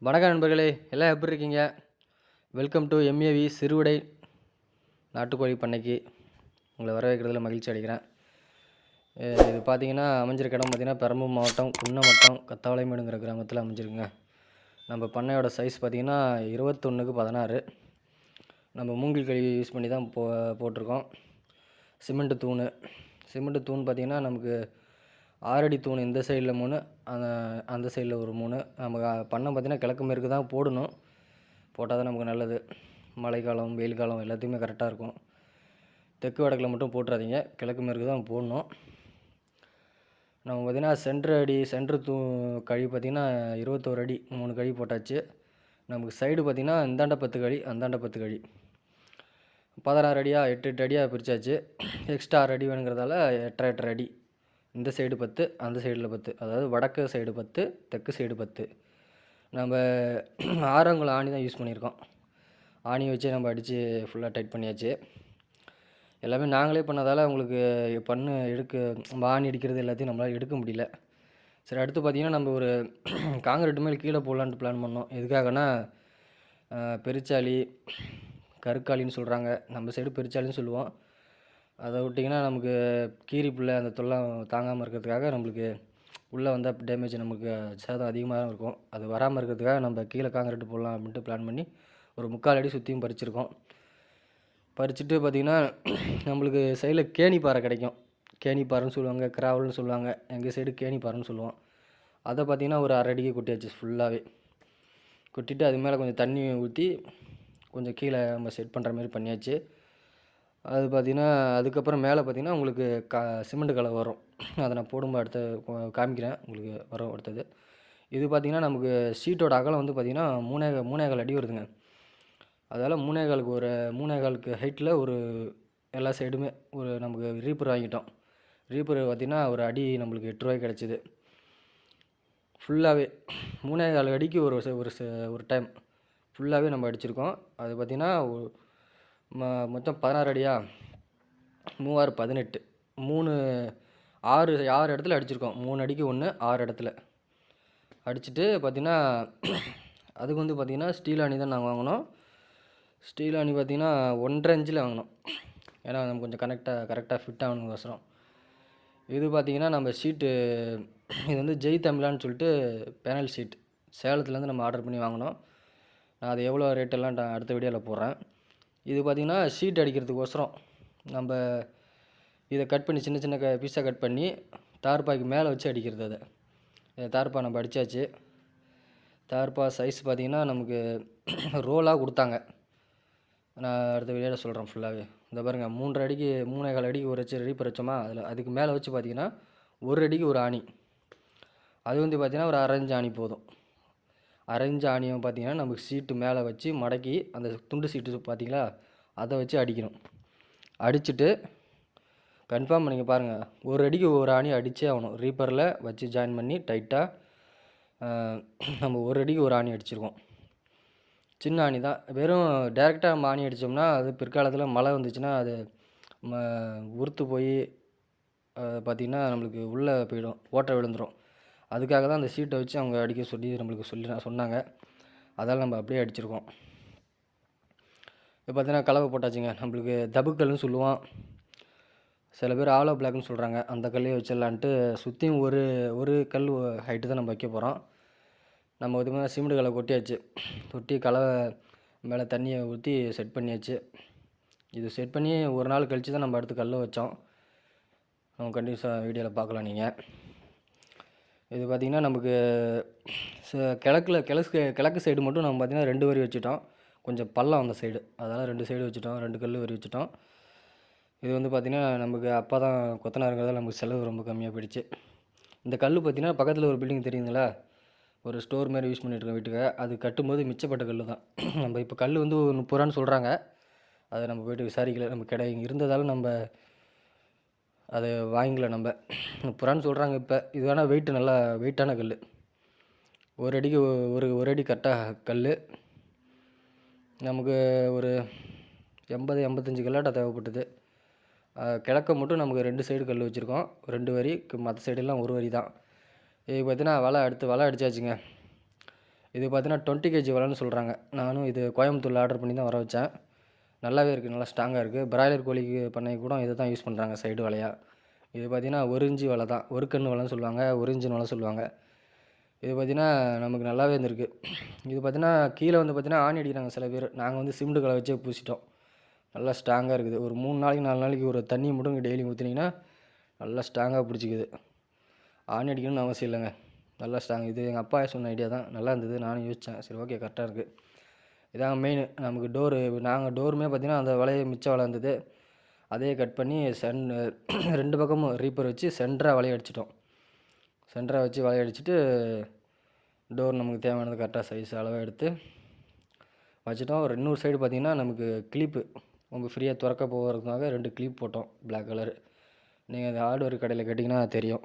வணக்கம் நண்பர்களே, எல்லாம் எப்படி இருக்கீங்க? வெல்கம் டு எம்ஏவி சிறுவிடை நாட்டுக்கோழி பண்ணைக்கு உங்களை வரவேற்கிறதுல மகிழ்ச்சி அடைகிறேன். இது பார்த்தீங்கன்னா அமைஞ்சிருக்க இடம் பார்த்தீங்கன்னா பெரம்பலூர் மாவட்டம் குன்னமட்டம் கத்தாவளைமேடுங்கிற கிராமத்தில் அமைஞ்சிருக்குங்க. நம்ம பண்ணையோட சைஸ் பார்த்தீங்கன்னா 21x16. நம்ம மூங்கில் கழி யூஸ் பண்ணி தான் போட்டிருக்கோம். சிமெண்ட்டு தூண் பார்த்தீங்கன்னா நமக்கு 6 அடி தூண் இந்த சைடில் 3, அந்த சைடில் ஒரு 3. நம்ம பண்ணை பார்த்தீங்கன்னா கிழக்கு மேற்கு தான் போடணும். போட்டால் தான் நமக்கு நல்லது. மழை காலம் வெயில் காலம் எல்லாத்துக்குமே கரெக்டாக இருக்கும். தெற்கு வடக்கில் மட்டும் போட்டுறாதீங்க, கிழக்கு மேற்கு தான் போடணும். நம்ம பார்த்திங்கன்னா சென்ட்ரு கழி பார்த்திங்கன்னா 21 அடி 3 கழி போட்டாச்சு. நமக்கு சைடு பார்த்திங்கன்னா இந்தாண்ட 10 கழி அந்தாண்ட 10 கழி 16 அடியாக 8 அடியாக பிரித்தாச்சு. எக்ஸ்ட்ரா 6 அடி வேணுங்கிறதால 8.5 அடி. இந்த சைடு 10 அந்த சைடில் 10, அதாவது வடக்கு சைடு 10 தெற்கு சைடு 10. நம்ம 6 அங்குல ஆணி தான் யூஸ் பண்ணியிருக்கோம். ஆணி வச்சு நம்ம அடித்து ஃபுல்லாக டைட் பண்ணியாச்சு. எல்லாமே நாங்களே பண்ணதால் உங்களுக்கு நம்ம ஆணி அடிக்கிறது எல்லாத்தையும் நம்மளால் எடுக்க முடியல. சரி, அடுத்து பார்த்திங்கன்னா நம்ம ஒரு காங்கிரீட்டு மேல் கீழே போடலான்ட்டு பிளான் பண்ணோம். எதுக்காகனா பெருச்சாளி கருக்காளின்னு சொல்கிறாங்க, நம்ம சைடு பெருச்சாளின்னு சொல்லுவோம். அதை விட்டிங்கன்னா நமக்கு கீரி புல்லை அந்த தொல்லை தாங்காமல் இருக்கிறதுக்காக நம்மளுக்கு உள்ளே வந்தால் டேமேஜ், நமக்கு சேதம் அதிகமாக இருக்கும். அது வராமல் இருக்கிறதுக்காக நம்ம கீழே காங்கிரீட்டு போடலாம் அப்படின்ட்டு பிளான் பண்ணி ஒரு 3/4 அடி சுற்றியும் பறிச்சிருக்கோம். பறிச்சுட்டு பார்த்திங்கன்னா நம்மளுக்கு சைடில் கேணி பாறை கிடைக்கும். கேணி பாறைன்னு சொல்லுவாங்க, கிராவல்னு சொல்லுவாங்க. எங்கள் சைடு கேணி பாறைன்னு சொல்லுவோம். அதை பார்த்திங்கன்னா ஒரு 1/2 அடிக்கு கொட்டியாச்சு. ஃபுல்லாகவே கொட்டிட்டு அது மேலே கொஞ்சம் தண்ணி ஊற்றி கொஞ்சம் கீழே நம்ம செட் பண்ணுற மாதிரி பண்ணியாச்சு. அது பார்த்திங்கன்னா அதுக்கப்புறம் மேலே பார்த்திங்கன்னா உங்களுக்கு சிமெண்ட் கலவை வரும். அதை நான் போடும்போது அடுத்து காமிக்கிறேன் உங்களுக்கு வரும் அடுத்தது. இது பார்த்திங்கன்னா நமக்கு ஷீட்டோட அகலம் வந்து பார்த்திங்கன்னா 3.25 அடி வருதுங்க. அதால் 3.25 ஹைட்டில் ஒரு எல்லா சைடுமே ஒரு நமக்கு ரீப்பர் வாங்கிட்டோம். ரீப்பர் பார்த்திங்கன்னா ஒரு அடி நம்மளுக்கு 8 ரூபாய்க்கு கிடச்சிது. ஃபுல்லாகவே 3.25 அடிக்கு ஒரு டைம் ஃபுல்லாகவே நம்ம அடிச்சிருக்கோம். அது பார்த்திங்கன்னா மொத்தம் 16 அடியா 3 6 18 6 இடத்துல அடிச்சிருக்கோம். 3 அடிக்கு 1 6 இடத்துல அடிச்சுட்டு பார்த்திங்கன்னா அதுக்கு வந்து பார்த்திங்கன்னா ஸ்டீல் ஆணி தான் நாங்கள் வாங்கினோம். ஸ்டீல் ஆணி பார்த்திங்கன்னா 1.5 இன்ச்சில் வாங்கினோம். ஏன்னா நம்ம கொஞ்சம் கரெக்டாக ஃபிட் ஆகணுங்கோசரம். இது பார்த்திங்கன்னா நம்ம ஷீட்டு இது வந்து ஜெய் தமிழான்னு சொல்லிட்டு பேனல் ஷீட் சேலத்துலேருந்து நம்ம ஆர்டர் பண்ணி வாங்கினோம். நான் அது எவ்வளோ ரேட்டெல்லாம் அடுத்த வீடியோவில் போடுறேன். இது பார்த்திங்கன்னா ஷீட் அடிக்கிறதுக்கோசரம் நம்ம இதை கட் பண்ணி சின்ன சின்ன பீஸாக கட் பண்ணி தார்பாய்க்கு மேலே வச்சு அடிக்கிறது. அதை தார்பா நம்ம அடித்தாச்சு. தார்பா சைஸ் பார்த்திங்கன்னா நமக்கு ரோலாக கொடுத்தாங்க. நான் அடுத்த வீடியோவில் சொல்கிறேன் ஃபுல்லாகவே. இந்த பாருங்கள் 3.5 அடிக்கு 3.25 அடிக்கு ஒரு ரீப்பர் வச்சோமா, அதுக்கு மேலே வச்சு பார்த்திங்கன்னா 1 அடிக்கு ஒரு ஆணி. அது வந்து பார்த்திங்கன்னா ஒரு 1/2 இன்ச் ஆணி போதும். 1/2 இன்ச் ஆணியும் பார்த்திங்கன்னா நமக்கு சீட்டு மேலே வச்சு மடக்கி அந்த துண்டு சீட்டு பார்த்திங்களா, அதை வச்சு அடிக்கணும். அடிச்சுட்டு கன்ஃபார்ம் பண்ணிங்க பாருங்கள், 1 அடிக்கு ஒரு ஆணி அடித்தே ஆகணும். ரீப்பரில் வச்சு ஜாயின் பண்ணி டைட்டாக நம்ம 1 அடிக்கு ஒரு ஆணி அடிச்சிருக்கோம். சின்ன ஆணி தான். வெறும் டேரெக்டாக நம்ம ஆணி அடித்தோம்னா அது பிற்காலத்தில் மழை வந்துச்சுன்னா அது உறுத்து போய் பார்த்திங்கன்னா நம்மளுக்கு உள்ளே போயிடும், ஓட்டை விழுந்துடும். அதுக்காக தான் அந்த ஷீட்டை வச்சு அவங்க அடிக்க சொல்லி நம்மளுக்கு சொன்னாங்க. அதால் நம்ம அப்படியே அடிச்சிருக்கோம். இப்போ பார்த்தீங்கன்னா கலவை போட்டாச்சுங்க. நம்மளுக்கு தபுக்கல்னு சொல்லுவோம், சில பேர் ஆலோ பிளாக்னு சொல்கிறாங்க. அந்த கல்லையே வச்சிடலான்ட்டு சுற்றியும் ஒரு கல் ஹைட்டு தான் நம்ம வைக்க போகிறோம். நம்ம இது மாதிரி சிமெண்ட் கலவை கொட்டி கலவை மேலே தண்ணியை ஊற்றி செட் பண்ணியாச்சு. இது செட் பண்ணி ஒரு நாள் கழித்து தான் நம்ம அடுத்து கல்லை வச்சோம். நம்ம கண்டிப்பாக வீடியோவில் பார்க்கலாம் நீங்கள். இது பார்த்திங்கன்னா நமக்கு கிழக்கு சைடு மட்டும் நம்ம பார்த்திங்கன்னா 2 வரி வச்சுட்டோம். கொஞ்சம் பள்ளம் அந்த சைடு, அதனால் 2 சைடு வச்சுட்டோம், 2 கல் வரி வச்சுட்டோம். இது வந்து பார்த்திங்கன்னா நமக்கு அப்பா தான் கொத்தனாருங்கிறதால நமக்கு செலவு ரொம்ப கம்மியாக போயிடுச்சு. இந்த கல் பார்த்திங்கன்னா பக்கத்தில் ஒரு பில்டிங் தெரியுங்களா, ஒரு ஸ்டோர் மாதிரி யூஸ் பண்ணிகிட்ருக்கோம் வீட்டுக்கு. அது கட்டும்போது மிச்சப்பட்ட கல் தான். நம்ம இப்போ கல் வந்து 30 ரூபான்னு சொல்கிறாங்க. அதை நம்ம போய்ட்டு விசாரிக்கல, நம்ம இருந்ததால் நம்ம அதை வாங்கிக்கல. நம்ம 30 ரூபான்னு சொல்கிறாங்க இப்போ. இது வேணால் நல்லா வெயிட்டான கல். 1 அடிக்கு ஒரு அடி கரெக்டாக கல் நமக்கு ஒரு 80-85 கல்லாட்ட தேவைப்பட்டது. கிழக்க மட்டும் நமக்கு 2 சைடு கல் வச்சுருக்கோம், 2 வரி. மற்ற சைடெல்லாம் ஒரு வரி தான். இது பார்த்தீங்கன்னா வலை அடித்தாச்சுங்க. இது பார்த்தீங்கன்னா 20 கேஜி வலைன்னு சொல்கிறாங்க. நானும் இது கோயம்புத்தூரில் ஆர்டர் பண்ணி தான் வர வச்சேன். நல்லாவே இருக்குது, நல்லா ஸ்ட்ராங்காக இருக்குது. பிராய்லர் கோழிக்கு பண்ணைக்கு கூட இதை தான் யூஸ் பண்ணுறாங்க சைடு வலையா. இது பார்த்தீங்கன்னா 1 இன்ச்சு வலை தான், ஒரு கன்று வலைன்னு சொல்லுவாங்க, 1 இன்ச்சின் வலை சொல்லுவாங்க. இது பார்த்தீங்கன்னா நமக்கு நல்லாவே இருந்திருக்கு. இது பார்த்தீங்கன்னா கீழே வந்து பார்த்தீங்கன்னா ஆணி அடிக்கிறாங்க சில பேர். நாங்கள் வந்து சிமெண்ட் கலவை வச்சே பூசிட்டோம். நல்லா ஸ்ட்ராங்காக இருக்குது. ஒரு 3 நாளைக்கு 4 நாளைக்கு ஒரு தண்ணி மட்டும் டெய்லி ஊற்றுனீங்கன்னா நல்லா ஸ்ட்ராங்காக பிடிச்சிக்குது. ஆணி அடிக்கணும்னு அவசியம் இல்லைங்க, நல்லா ஸ்ட்ராங். இது எங்கள் அப்பா சொன்ன ஐடியா தான், நல்லா இருந்தது. நானும் யோசித்தேன், சரி ஓகே கரெக்டாக இருக்குது. இதாங்க மெயின். நமக்கு நாங்கள் டோருமே பார்த்தீங்கன்னா அந்த வலையை மிச்ச வலை இருந்தது, அதையே கட் பண்ணி 2 பக்கமும் ரீப்பர் வச்சு சென்டராக வலையை அடிச்சிட்டோம். சென்டராக வச்சு வலையை அடிச்சுட்டு டோர் நமக்கு தேவையானது கரெக்டாக சைஸ் அளவாக எடுத்து வச்சுட்டோம். இன்னொரு சைடு பார்த்திங்கன்னா நமக்கு கிளிப்பு நம்ம ஃப்ரீயாக திறக்க போகிறதுக்காக 2 கிளிப் போட்டோம், பிளாக் கலரு. நீங்கள் அந்த ஹார்ட்வேர் கடையில் கேட்டிங்கன்னா தெரியும்.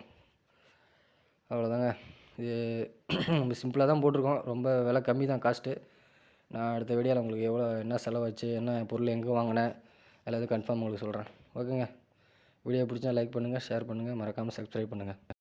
அவ்வளோதாங்க. இது நம்ம சிம்பிளாக தான் போட்டிருக்கோம், ரொம்ப விலை கம்மி தான் காஸ்ட்டு. நான் அடுத்த வீடியோவில் உங்களுக்கு என்ன செலவாச்சு, என்ன பொருள் எங்கே வாங்கினேன் எல்லாத்தையும் கன்ஃபார்ம் உங்களுக்கு சொல்கிறேன். ஓகேங்க. வீடியோ பிடிச்சா லைக் பண்ணுங்கள், ஷேர் பண்ணுங்கள், மறக்காமல் சப்ஸ்கிரைப் பண்ணுங்கள்.